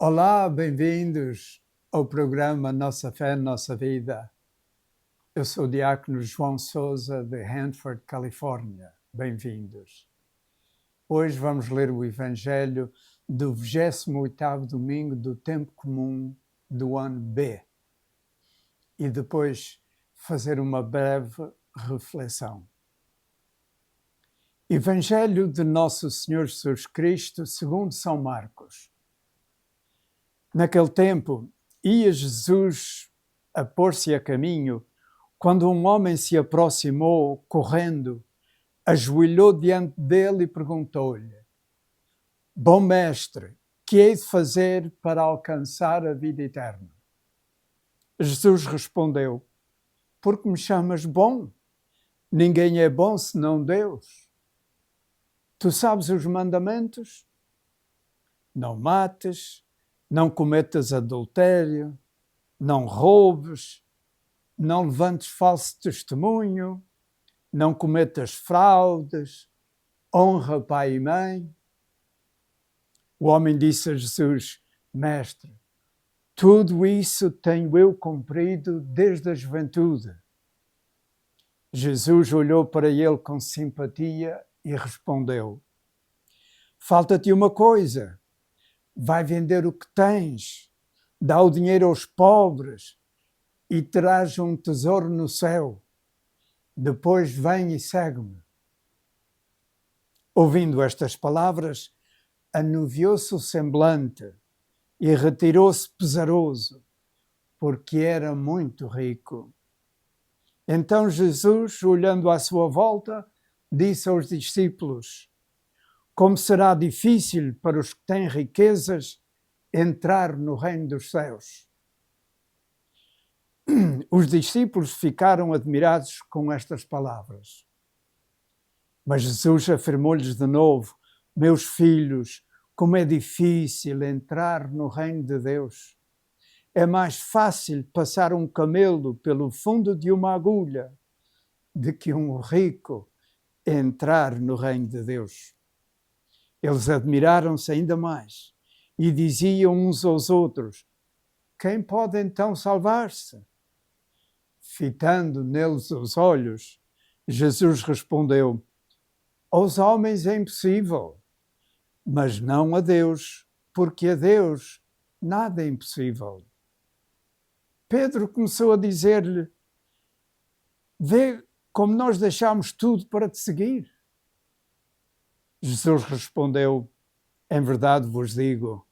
Olá, bem-vindos ao programa Nossa Fé, Nossa Vida. Eu sou o diácono João Souza, de Hanford, Califórnia. Bem-vindos. Hoje vamos ler o Evangelho do 28º domingo do Tempo Comum do ano B e depois fazer uma breve reflexão. Evangelho de Nosso Senhor Jesus Cristo, segundo São Marcos. Naquele tempo, ia Jesus a pôr-se a caminho, quando um homem se aproximou, correndo, ajoelhou diante dele e perguntou-lhe: Bom mestre, que hei de fazer para alcançar a vida eterna? Jesus respondeu: Por que me chamas bom? Ninguém é bom senão Deus. Tu sabes os mandamentos? Não mates, não cometas adultério, não roubes, não levantes falso testemunho, não cometas fraudes, honra pai e mãe. O homem disse a Jesus: Mestre, tudo isso tenho eu cumprido desde a juventude. Jesus olhou para ele com simpatia e respondeu: Falta-te uma coisa. Vai vender o que tens, dá o dinheiro aos pobres e terás um tesouro no céu. Depois vem e segue-me. Ouvindo estas palavras, anuviou-se o semblante e retirou-se pesaroso, porque era muito rico. Então Jesus, olhando à sua volta, disse aos discípulos: Como será difícil para os que têm riquezas entrar no reino dos céus. Os discípulos ficaram admirados com estas palavras. Mas Jesus afirmou-lhes de novo: Meus filhos, como é difícil entrar no reino de Deus. É mais fácil passar um camelo pelo fundo de uma agulha do que um rico entrar no reino de Deus. Eles admiraram-se ainda mais e diziam uns aos outros: Quem pode então salvar-se? Fitando neles os olhos, Jesus respondeu: Aos homens é impossível, mas não a Deus, porque a Deus nada é impossível. Pedro começou a dizer-lhe: Vê como nós deixamos tudo para te seguir. Jesus respondeu: Em verdade vos digo,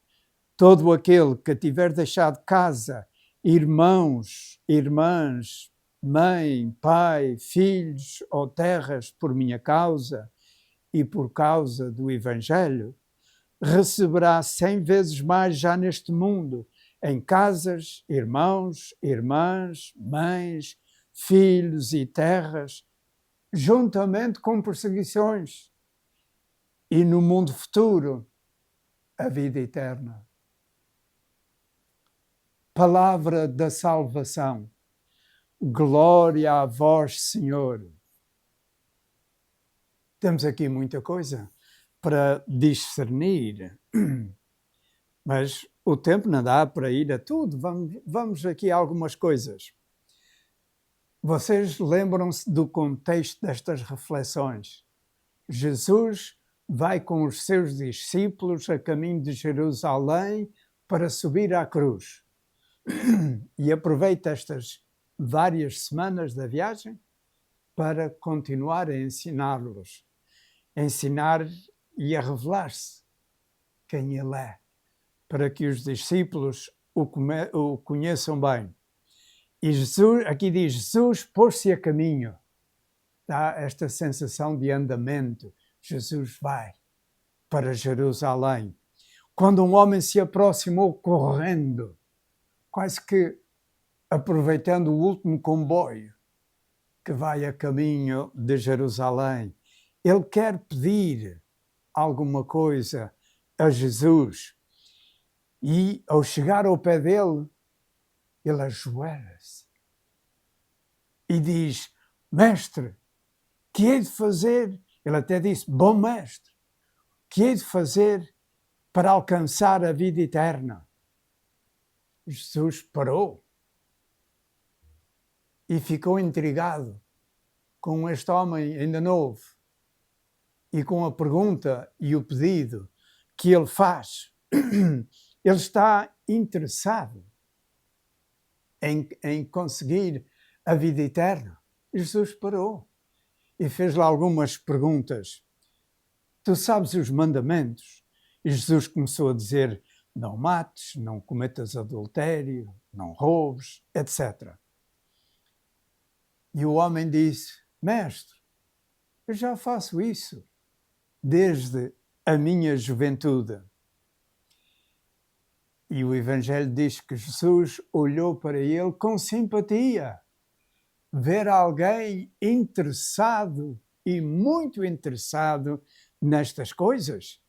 todo aquele que tiver deixado casa, irmãos, irmãs, mãe, pai, filhos ou terras por minha causa e por causa do Evangelho, receberá 100 vezes mais já neste mundo, em casas, irmãos, irmãs, mães, filhos e terras, juntamente com perseguições, e no mundo futuro, a vida eterna. Palavra da salvação. Glória a vós, Senhor. Temos aqui muita coisa para discernir, mas o tempo não dá para ir a tudo. Vamos aqui a algumas coisas. Vocês lembram-se do contexto destas reflexões? Jesus vai com os seus discípulos a caminho de Jerusalém para subir à cruz. E aproveita estas várias semanas da viagem para continuar a ensinar-los, ensinar e a revelar-se quem Ele é, para que os discípulos o conheçam bem. E Jesus, aqui diz, Jesus pôs-se a caminho. Dá esta sensação de andamento. Jesus vai para Jerusalém. Quando um homem se aproximou correndo, quase que aproveitando o último comboio que vai a caminho de Jerusalém, ele quer pedir alguma coisa a Jesus. E ao chegar ao pé dele, ele ajoelha-se e diz: Mestre, que hei de fazer? Ele até disse: Bom mestre, que hei de fazer para alcançar a vida eterna? Jesus parou e ficou intrigado com este homem ainda novo e com a pergunta e o pedido que ele faz. Ele está interessado em conseguir a vida eterna. Jesus parou e fez-lhe algumas perguntas. Tu sabes os mandamentos? E Jesus começou a dizer: não mates, não cometas adultério, não roubes, etc. E o homem disse: Mestre, eu já faço isso desde a minha juventude. E o Evangelho diz que Jesus olhou para ele com simpatia. Ver alguém interessado e muito interessado nestas coisas.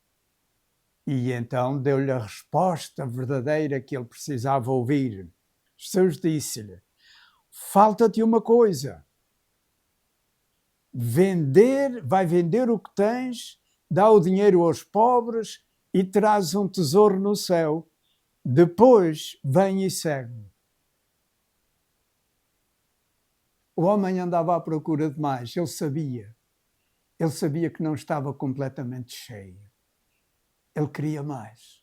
E então deu-lhe a resposta verdadeira que ele precisava ouvir. Jesus disse-lhe: falta-te uma coisa. Vai vender o que tens, dá o dinheiro aos pobres e traz um tesouro no céu. Depois vem e segue-me. O homem andava à procura de mais. Ele sabia que não estava completamente cheio. Ele queria mais.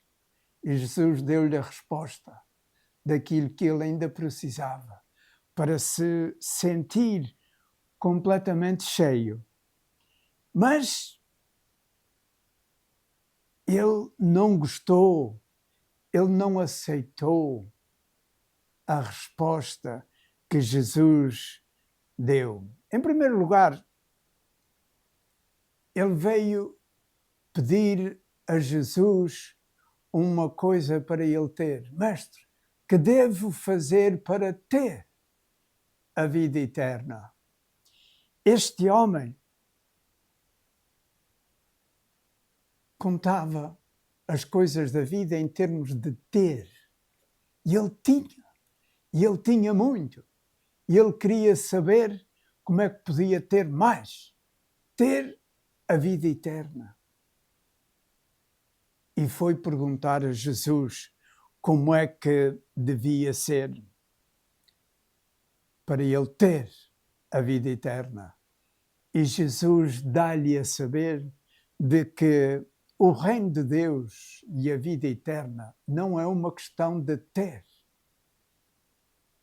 E Jesus deu-lhe a resposta daquilo que ele ainda precisava para se sentir completamente cheio. Mas ele não gostou, ele não aceitou a resposta que Jesus deu. Em primeiro lugar, ele veio pedir a Jesus uma coisa para ele ter. Mestre, que devo fazer para ter a vida eterna? Este homem contava as coisas da vida em termos de ter. E ele tinha muito. E ele queria saber como é que podia ter mais. Ter a vida eterna. E foi perguntar a Jesus como é que devia ser para ele ter a vida eterna. E Jesus dá-lhe a saber de que o reino de Deus e a vida eterna não é uma questão de ter,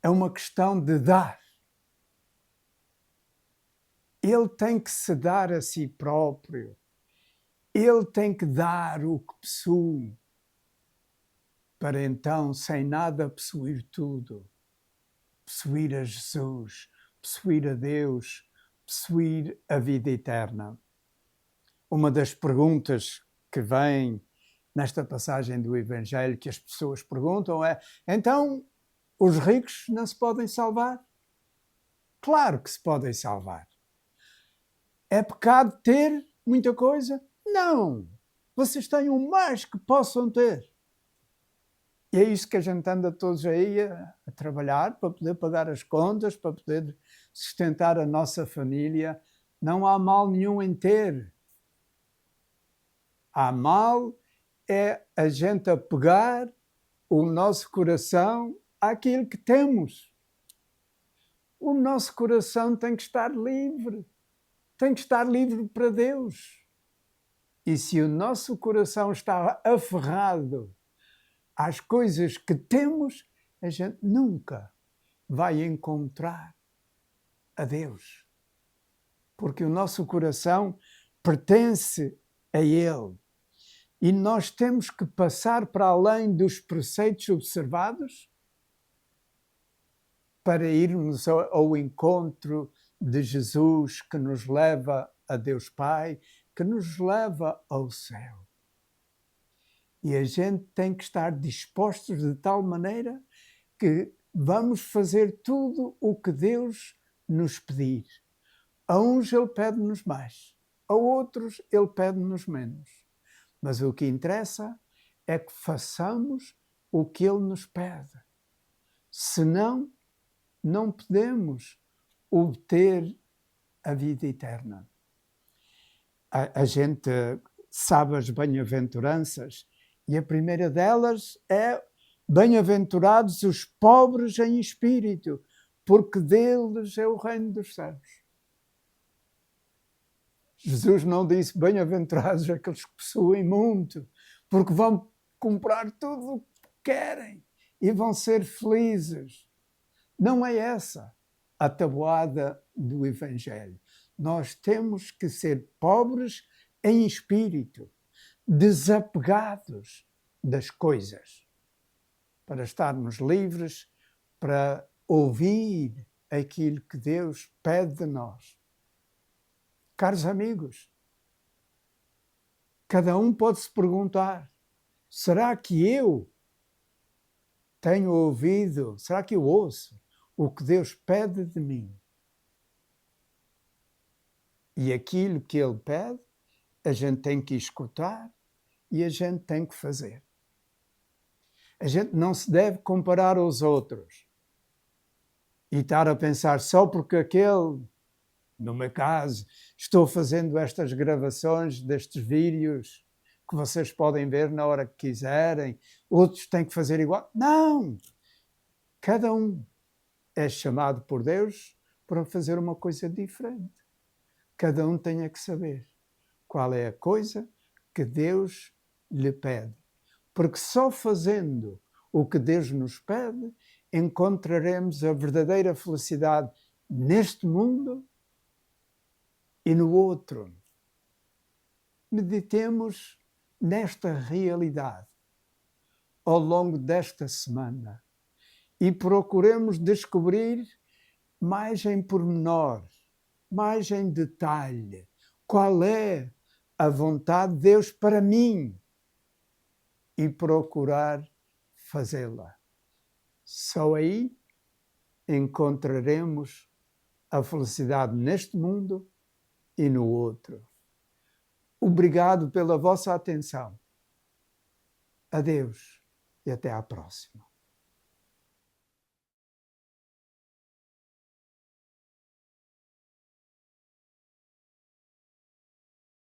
é uma questão de dar. Ele tem que se dar a si próprio. Ele tem que dar o que possui, para então, sem nada, possuir tudo. Possuir a Jesus, possuir a Deus, possuir a vida eterna. Uma das perguntas que vem nesta passagem do Evangelho que as pessoas perguntam é: então, os ricos não se podem salvar? Claro que se podem salvar. É pecado ter muita coisa? Não! Vocês têm o mais que possam ter. E é isso que a gente anda todos aí a trabalhar para poder pagar as contas, para poder sustentar a nossa família. Não há mal nenhum em ter. Há mal é a gente apegar o nosso coração àquilo que temos. O nosso coração tem que estar livre. Tem que estar livre para Deus. E se o nosso coração está aferrado às coisas que temos, a gente nunca vai encontrar a Deus. Porque o nosso coração pertence a Ele. E nós temos que passar para além dos preceitos observados para irmos ao encontro de Jesus, que nos leva a Deus Pai, que nos leva ao céu. E a gente tem que estar dispostos de tal maneira que vamos fazer tudo o que Deus nos pedir. A uns Ele pede-nos mais, a outros Ele pede-nos menos. Mas o que interessa é que façamos o que Ele nos pede. Senão, não podemos obter a vida eterna. A gente sabe as bem-aventuranças e a primeira delas é Bem-aventurados os pobres em espírito, porque deles é o reino dos céus. Jesus não disse bem-aventurados aqueles que possuem muito, porque vão comprar tudo o que querem e vão ser felizes. Não é essa a tabuada do Evangelho. Nós temos que ser pobres em espírito, desapegados das coisas, para estarmos livres, para ouvir aquilo que Deus pede de nós. Caros amigos, cada um pode se perguntar, será que eu tenho ouvido, será que eu ouço o que Deus pede de mim? E aquilo que Ele pede, a gente tem que escutar e a gente tem que fazer. A gente não se deve comparar aos outros e estar a pensar só porque aquele, no meu caso, estou fazendo estas gravações destes vídeos que vocês podem ver na hora que quiserem, outros têm que fazer igual. Não! Cada um é chamado por Deus para fazer uma coisa diferente. Cada um tem que saber qual é a coisa que Deus lhe pede. Porque só fazendo o que Deus nos pede, encontraremos a verdadeira felicidade neste mundo e no outro. Meditemos nesta realidade ao longo desta semana e procuremos descobrir mais em pormenor, mais em detalhe, qual é a vontade de Deus para mim e procurar fazê-la. Só aí encontraremos a felicidade neste mundo e no outro. Obrigado pela vossa atenção. Adeus e até à próxima.